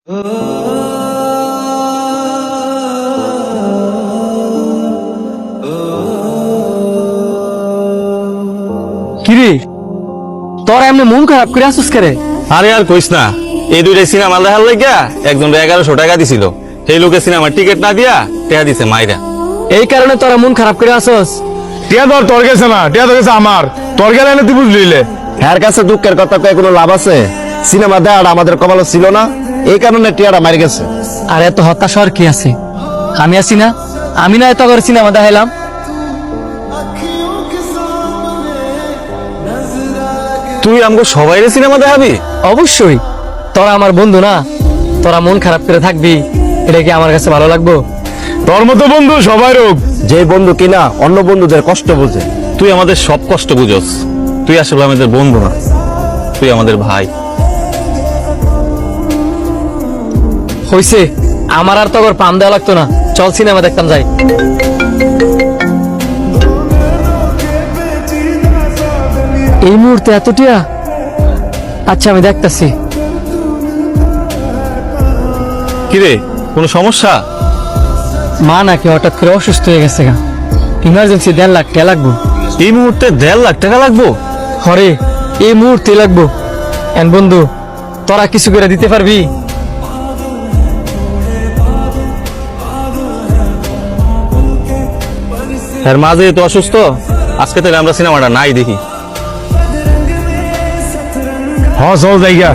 কিরে তোরা এমনি মন খারাপ করে আসছিস করে? আরে আর কইস না, এই দুইটা সিনেমা দেখার লাগিয়া একজন 1100 টাকা দিছিল, সেই লোকে সিনেমার টিকিট না দিয়া টাকা দিছে মাইরা। এই কারণে তোরা মন খারাপ করে আসছিস? টিয়া তোর গেছে না, টিয়া তো গেছে আমার। তোর গেলে না তুই বুঝলিলে। হ্যার কাছে দুঃখের কথা কয়ে কোনো লাভ আছে? সিনেমা দেওয়াটা আমাদের কপালে ছিল না, এই কারণে টিয়াটা মারি গেছে। আর এত হতাশার কি আছে? আমি আছি না, আমি না এত করে সিনেমা দেখাইলাম। তুই আমাকে সবাইরে সিনেমা দেখাবি? অবশ্যই, তোরা আমার বন্ধু না, তোরা মন খারাপ করে থাকবি, এটা কি আমার কাছে ভালো লাগবো? তোর মতো বন্ধু সবাই রোগ। যে বন্ধু কিনা অন্য বন্ধুদের কষ্ট বোঝে। তুই আমাদের সব কষ্ট বুঝোস, তুই আসলে আমাদের বন্ধু না, তুই আমাদের ভাই। হইছে, আমার আর তোর পাম দেওয়া লাগতো না, চল সিনেমা দেখতাম যাই। এই মুহূর্তে এতটিয়া? আচ্ছা আমি দেখতাছি। কিরে, কোনো সমস্যা? মা নাকি হঠাৎ করে অসুস্থ হয়ে গেছে গা, ইমার্জেন্সি 1.5 লাখ টাকা লাগবো। এই মুহূর্তে 1.5 লাখ টাকা লাগবো? হরে, এই মুহূর্তে লাগবো। এন বন্ধু, তোরা কিছু করে দিতে পারবি? এর মাঝে তো অসুস্থ, আজকে তাহলে আমরা সিনেমাটা নাই দেখি। হ্যাঁ চল জায়গা।